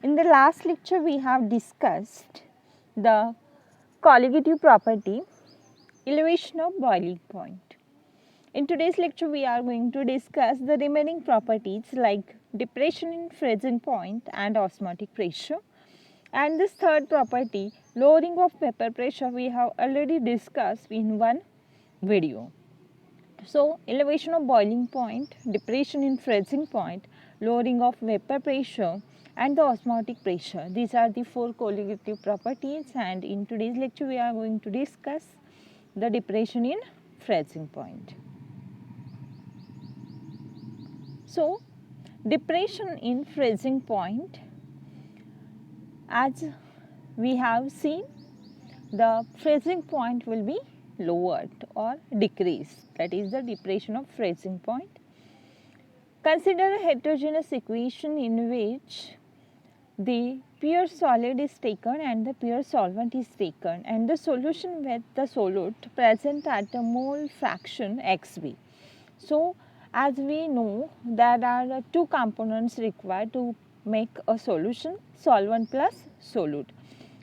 In the last lecture, we have discussed the colligative property, elevation of boiling point. In today's lecture, we are going to discuss the remaining properties like depression in freezing point and osmotic pressure. And this third property, lowering of vapor pressure, we have already discussed in one video. So, elevation of boiling point, depression in freezing point, lowering of vapor pressure and the osmotic pressure. These are the four colligative properties, and in today's lecture we are going to discuss the depression in freezing point. So, depression in freezing point, as we have seen, the freezing point will be lowered or decreased, that is the depression of freezing point. Consider a heterogeneous equation in which the pure solid is taken and the pure solvent is taken, and the solution with the solute present at a mole fraction xb. So, as we know, there are two components required to make a solution, solvent plus solute.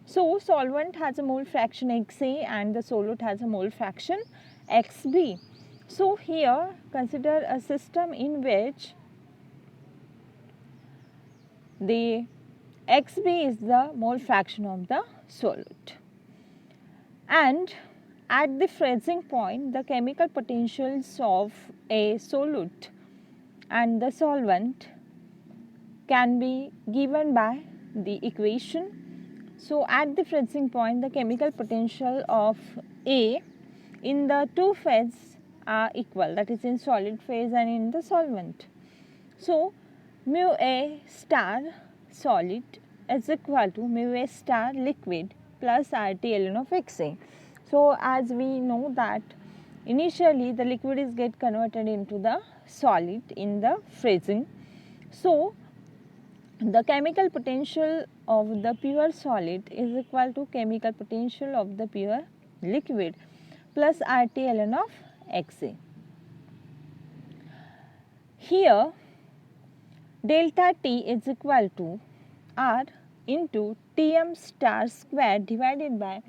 So, solvent has a mole fraction Xa and the solute has a mole fraction Xb. So, here consider a system in which the Xb is the mole fraction of the solute, and at the freezing point the chemical potentials of a solute and the solvent can be given by the equation. So, at the freezing point the chemical potential of A in the two phases are equal, that is in solid phase and in the solvent. So, mu A star solid is equal to mu A star liquid plus RT ln of Xa. So, as we know that initially the liquid is get converted into the solid in the freezing. So, the chemical potential of the pure solid is equal to chemical potential of the pure liquid plus RT ln of Xa. Here delta T is equal to R into Tm star square divided by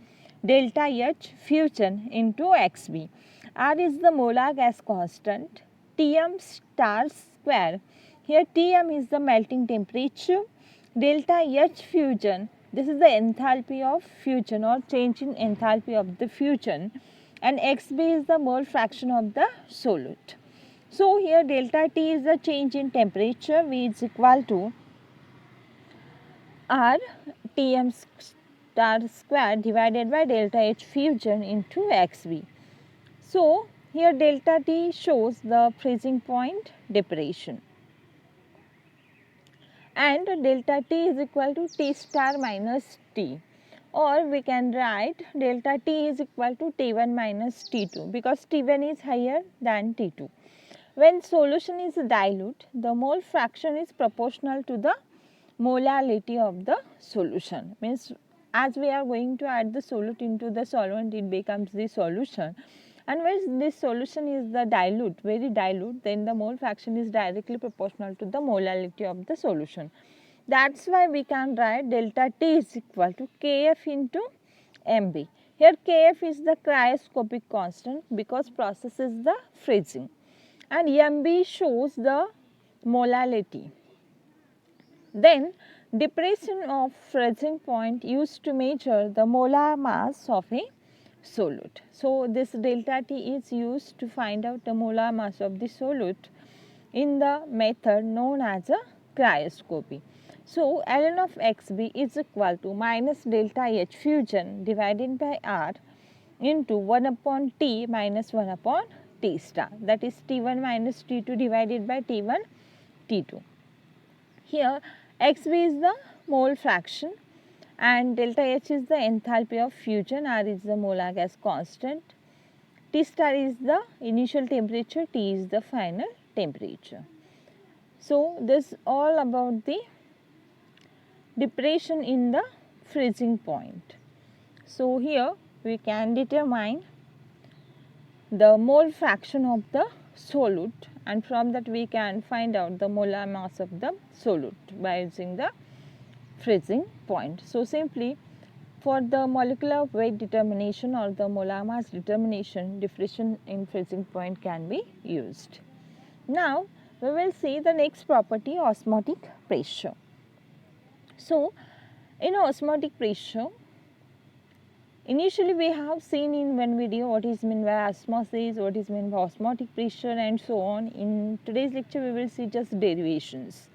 delta H fusion into Xb. R is the molar gas constant, Tm star square. Here Tm is the melting temperature, delta H fusion, this is the enthalpy of fusion or change in enthalpy of the fusion, and Xb is the mole fraction of the solute. So, here delta T is the change in temperature, V is equal to R Tm star square divided by delta H fusion into Xb. So, here delta T shows the freezing point depression, and delta T is equal to T star minus T, or we can write delta T is equal to T1 minus T2 because T1 is higher than T2. When solution is dilute, the mole fraction is proportional to the molality of the solution. Means as we are going to add the solute into the solvent, it becomes the solution, and when this solution is the dilute, very dilute, then the mole fraction is directly proportional to the molality of the solution. That is why we can write delta T is equal to Kf into Mb. Here Kf is the cryoscopic constant because process is the freezing, and Mb shows the molality. Then depression of freezing point used to measure the molar mass of a solute. So, this delta T is used to find out the molar mass of the solute in the method known as a cryoscopy. So, ln of Xb is equal to minus delta H fusion divided by R into 1 upon T minus 1 upon T star, that is T1 minus T2 divided by T1 T2. Here Xb is the mole fraction and delta H is the enthalpy of fusion, R is the molar gas constant, T star is the initial temperature, T is the final temperature. So, this all about the depression in the freezing point. So, here we can determine the mole fraction of the solute, and from that we can find out the molar mass of the solute by using the freezing point. So simply for the molecular weight determination or the molar mass determination, diffraction in freezing point can be used. Now we will see the next property, osmotic pressure. So in osmotic pressure, initially we have seen in one video what is meant by osmosis, what is meant by osmotic pressure and so on. In today's lecture we will see just derivations.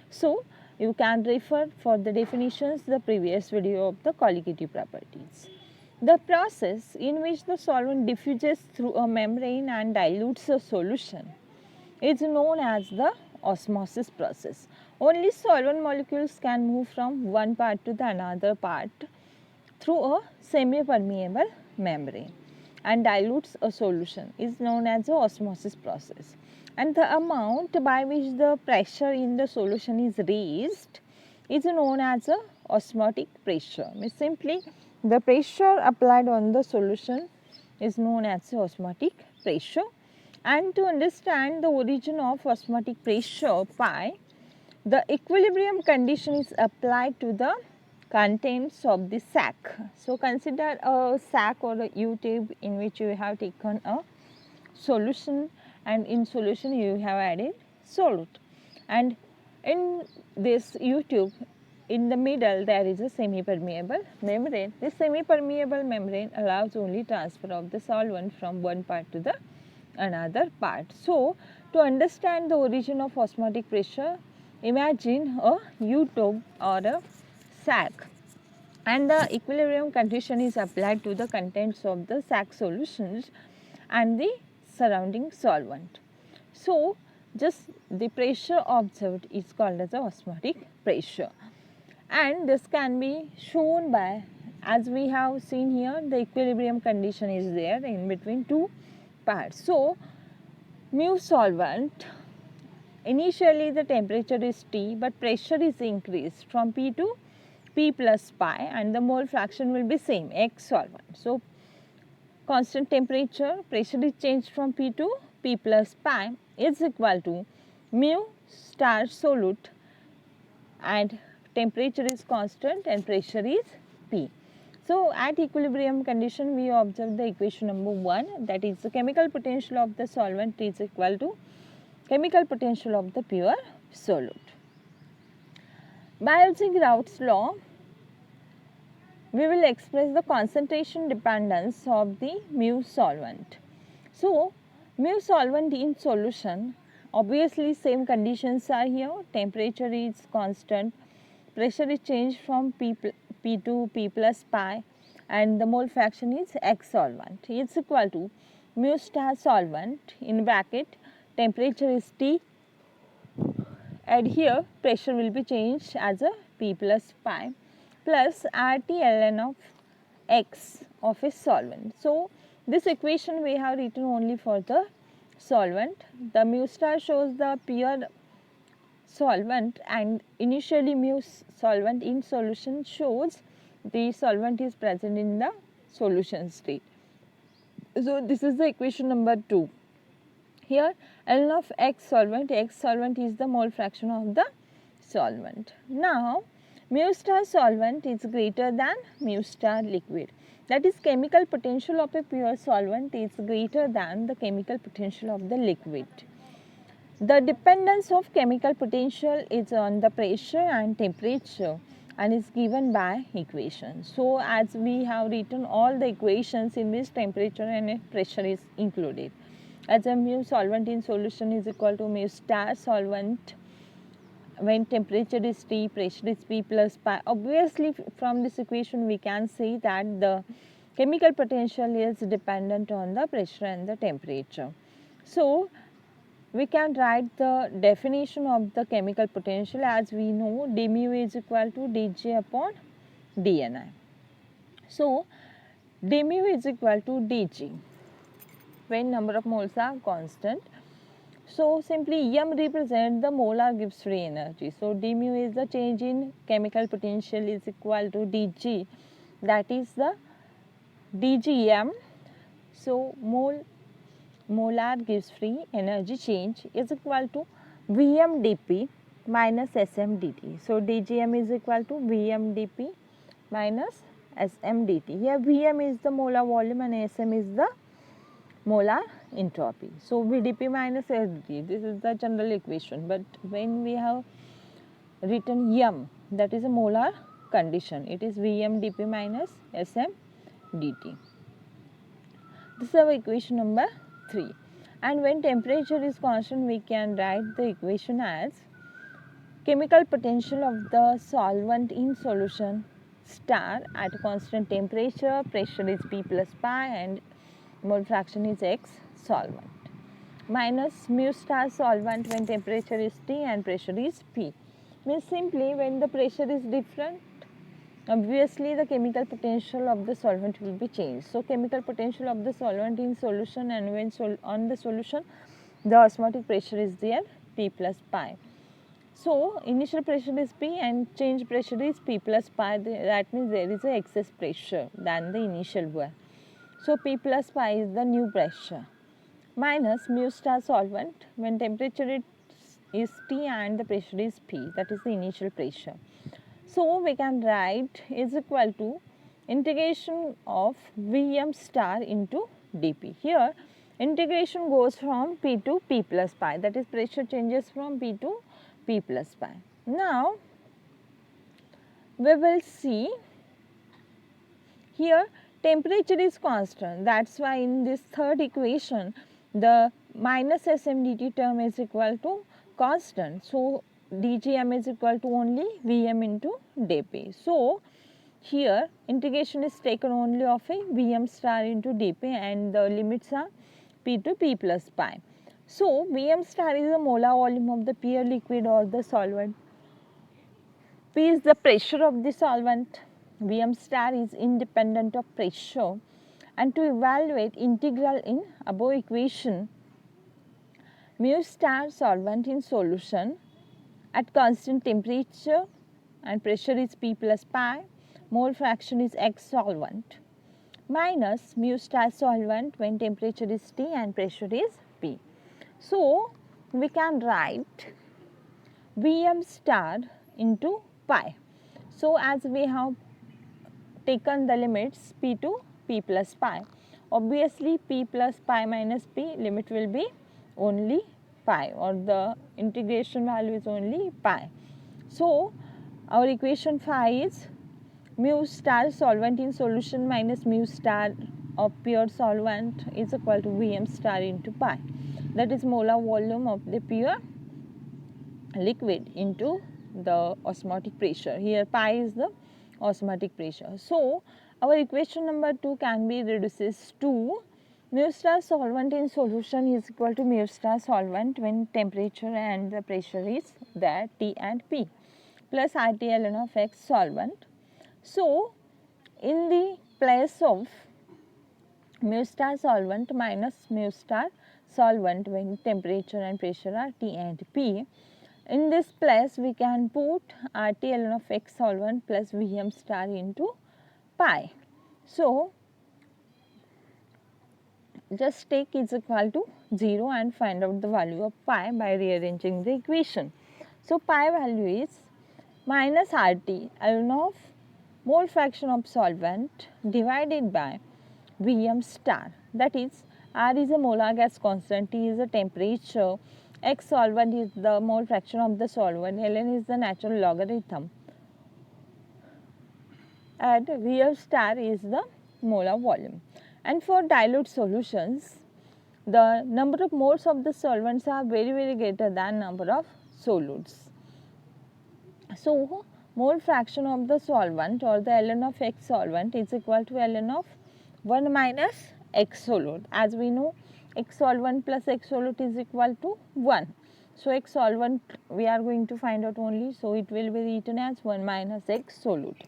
So you can refer for the definitions the previous video of the colligative properties. The process in which the solvent diffuses through a membrane and dilutes a solution is known as the osmosis process. Only solvent molecules can move from one part to the another part through a semi-permeable membrane and dilutes a solution is known as the osmosis process. And the amount by which the pressure in the solution is raised is known as the osmotic pressure. Means simply the pressure applied on the solution is known as the osmotic pressure. And to understand the origin of osmotic pressure pi, the equilibrium condition is applied to the contents of the sac. So consider a sac or a U-tube in which you have taken a solution, and in solution you have added solute, and in this U-tube in the middle there is a semi-permeable membrane. This semi-permeable membrane allows only transfer of the solvent from one part to the another part. So to understand the origin of osmotic pressure, imagine a U-tube or a sac, and the equilibrium condition is applied to the contents of the sac solutions and the surrounding solvent. So just the pressure observed is called as the osmotic pressure, and this can be shown by, as we have seen here, the equilibrium condition is there in between two parts. So mu solvent, initially the temperature is T but pressure is increased from P to P plus pi and the mole fraction will be same, X solvent. So constant temperature, pressure is changed from P to P plus pi is equal to mu star solute, and temperature is constant and pressure is P. So at equilibrium condition we observe the equation number 1, that is the chemical potential of the solvent is equal to chemical potential of the pure solute. By using Raoult's law, we will express the concentration dependence of the mu solvent. So mu solvent in solution, obviously same conditions are here, temperature is constant, pressure is changed from P to P plus pi and the mole fraction is X solvent is equal to mu star solvent in bracket, temperature is T, and here pressure will be changed as a P plus pi plus RT ln of X of a solvent. So this equation we have written only for the solvent. The mu star shows the pure solvent, and initially mu solvent in solution shows the solvent is present in the solution state. So this is the equation number 2. Here ln of X solvent is the mole fraction of the solvent. Now mu star solvent is greater than mu star liquid, that is chemical potential of a pure solvent is greater than the chemical potential of the liquid. The dependence of chemical potential is on the pressure and temperature and is given by equation. So as we have written all the equations in which temperature and pressure is included, as a mu solvent in solution is equal to mu star solvent when temperature is T, pressure is P plus pi. Obviously from this equation we can see that the chemical potential is dependent on the pressure and the temperature. So we can write the definition of the chemical potential, as we know d mu is equal to dJ upon dNi. So d mu is equal to dG when number of moles are constant. So simply M represents the molar Gibbs free energy. So d mu is the change in chemical potential is equal to dG, that is the dGm. So molar Gibbs free energy change is equal to Vm dP minus Sm dt. So dgm is equal to Vm dp minus Sm dt. Here Vm is the molar volume and Sm is the molar entropy. So Vdp minus Sdt, this is the general equation, but when we have written m, that is a molar condition, it is Vm dp minus Sm dt. This is our equation number 3. And when temperature is constant, we can write the equation as chemical potential of the solvent in solution star at a constant temperature, pressure is P plus pi and mole fraction is X solvent, minus mu star solvent when temperature is T and pressure is P. Means simply when the pressure is different, obviously the chemical potential of the solvent will be changed. So chemical potential of the solvent in solution, and when on the solution the osmotic pressure is there P plus pi. So initial pressure is P and change pressure is P plus pi, that means there is a excess pressure than the initial one. So P plus pi is the new pressure, minus mu star solvent when temperature is T and the pressure is P, that is the initial pressure. So we can write is equal to integration of Vm star into dp. Here integration goes from P to P plus pi, that is pressure changes from P to P plus pi. Now we will see here temperature is constant, that is why in this third equation the minus Sm dt term is equal to constant. So dgm is equal to only Vm into dp. So here integration is taken only of a Vm star into dp and the limits are P to P plus pi. So Vm star is the molar volume of the pure liquid or the solvent. P is the pressure of the solvent. Vm star is independent of pressure. And to evaluate integral in above equation, mu star solvent in solution at constant temperature and pressure is P plus pi, mole fraction is X solvent, minus mu star solvent when temperature is T and pressure is P. So we can write Vm star into pi. So as we have taken the limits P to P plus pi, obviously P plus pi minus P limit will be only pi, or the integration value is only pi. So our equation 5 is mu star solvent in solution minus mu star of pure solvent is equal to Vm star into pi, that is molar volume of the pure liquid into the osmotic pressure. Here pi is the osmotic pressure. So our equation number 2 can be reduces to mu star solvent in solution is equal to mu star solvent when temperature and the pressure is there T and P, plus RT ln of X solvent. So in the place of mu star solvent minus mu star solvent when temperature and pressure are T and P, in this place we can put RT ln of X solvent plus Vm star into pi. So just take is equal to 0 and find out the value of pi by rearranging the equation. So pi value is minus RT ln of mole fraction of solvent divided by Vm star, that is R is a molar gas constant, T is a temperature, X solvent is the mole fraction of the solvent, ln is the natural logarithm, and Vm star is the molar volume. And for dilute solutions, the number of moles of the solvents are very greater than number of solutes. So mole fraction of the solvent or the ln of X solvent is equal to ln of 1 minus X solute. As we know, X solvent plus X solute is equal to 1. So X solvent we are going to find out only, so it will be written as 1 minus X solute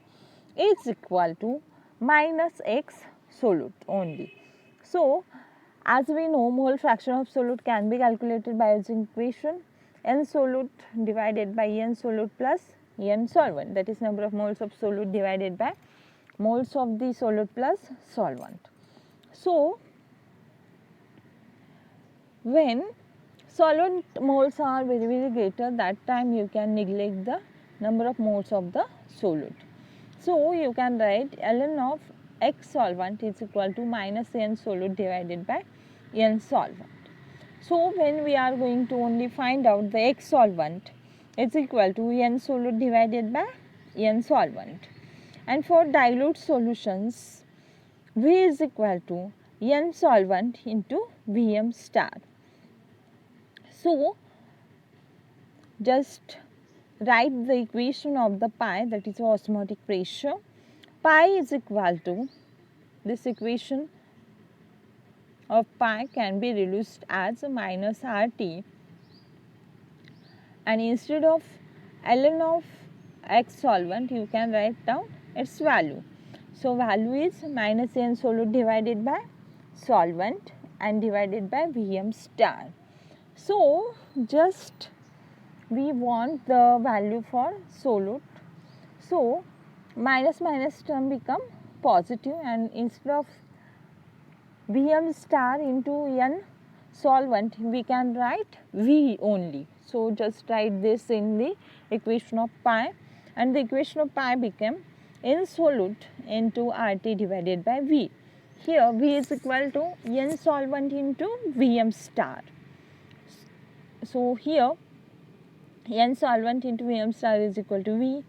is equal to minus X solute only. So as we know, mole fraction of solute can be calculated by using equation N solute divided by N solute plus N solvent, that is number of moles of solute divided by moles of the solute plus solvent. So when solvent moles are very greater, that time you can neglect the number of moles of the solute. So you can write ln of x solvent is equal to minus n solute divided by n solvent. So when we are going to only find out the x solvent, it's equal to n solute divided by n solvent. And for dilute solutions, V is equal to n solvent into Vm star. So just write the equation of the pi, that is osmotic pressure. Pi is equal to, this equation of pi can be reduced as minus RT, and instead of ln of x solvent you can write down its value. So value is minus n solute divided by solvent and divided by Vm star. So just we want the value for solute. So minus minus term become positive, and instead of Vm star into n solvent we can write V only. So just write this in the equation of pi, and the equation of pi became n solute into RT divided by V. Here V is equal to n solvent into Vm star. So here n solvent into Vm star is equal to V,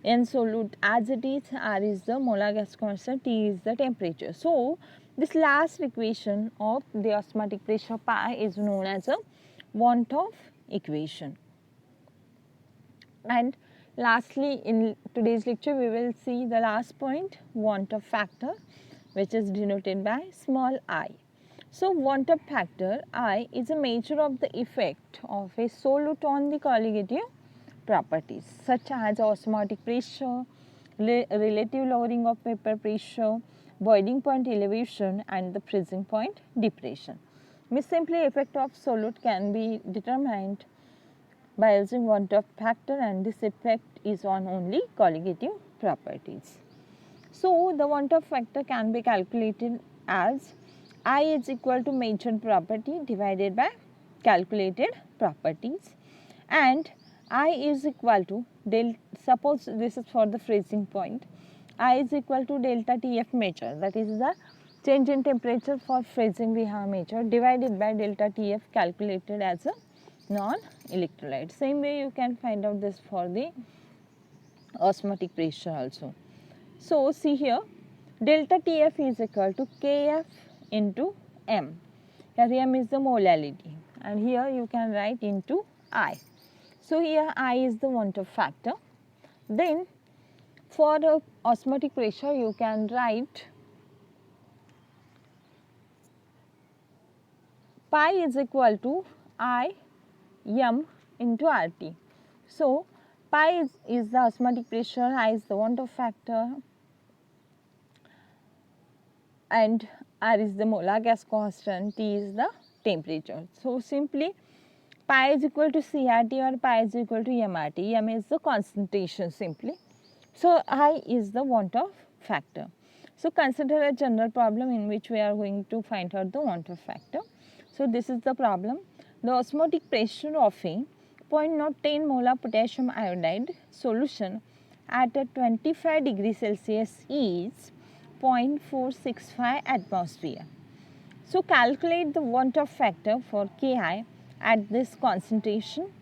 n solute as it is, R is the molar gas constant, T is the temperature. So this last equation of the osmotic pressure pi is known as a want of equation. And lastly, in today's lecture we will see the last point, want of factor, which is denoted by small I. So want of factor I is a measure of the effect of a solute on the colligative properties such as osmotic pressure, relative lowering of vapor pressure, boiling point elevation and the freezing point depression. Means simply effect of solute can be determined by using want of factor, and this effect is on only colligative properties. So the want of factor can be calculated as I is equal to measured property divided by calculated properties, and I is equal to suppose this is for the freezing point, I is equal to delta Tf measured, that is the change in temperature for freezing we have measured, divided by delta Tf calculated as a non-electrolyte. Same way you can find out this for the osmotic pressure also. So see here, delta Tf is equal to Kf into m. Here m is the molality, and here you can write into I. So here I is the want of factor. Then for the osmotic pressure you can write pi is equal to I m into RT. So pi is the osmotic pressure, I is the want of factor, and R is the molar gas constant, T is the temperature. So simply pi is equal to CRT or pi is equal to MRT. M is the concentration simply. So I is the want of factor. So consider a general problem in which we are going to find out the want of factor. So this is the problem. The osmotic pressure of a 0.010 molar potassium iodide solution at a 25 degree Celsius is 0.465 atmosphere. So calculate the want of factor for Ki at this concentration,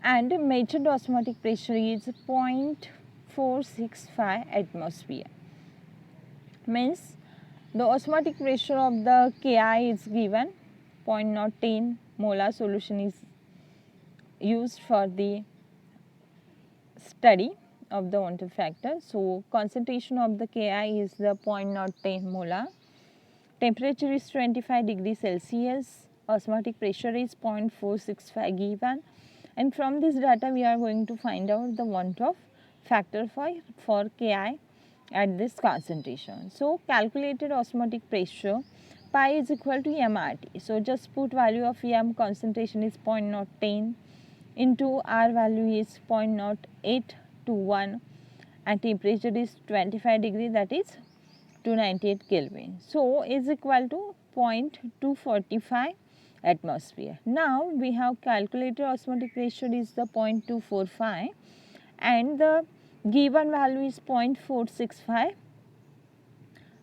and measured osmotic pressure is 0.465 atmosphere. Means the osmotic pressure of the Ki is given, 0.010 molar solution is used for the study of the want of factor. So concentration of the Ki is the 0.010 molar. Temperature is 25 degrees Celsius. Osmotic pressure is 0.465 given. And from this data we are going to find out the want of factor for Ki at this concentration. So calculated osmotic pressure pi is equal to MRT. So just put value of M, concentration is 0.010 into R value is 0.0821 and temperature is 25 degree, that is 298 Kelvin. So is equal to 0.245 atmosphere. Now we have calculated osmotic pressure is the 0.245 and the given value is 0.465.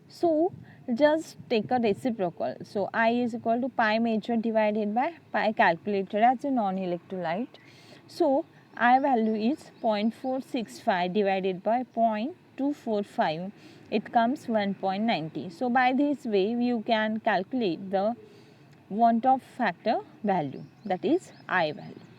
So just take a reciprocal. So I is equal to pi major divided by pi calculated as a non-electrolyte. So I value is 0.465 divided by 0.245. It comes 1.90. So by this way you can calculate the want of factor value, that is I value.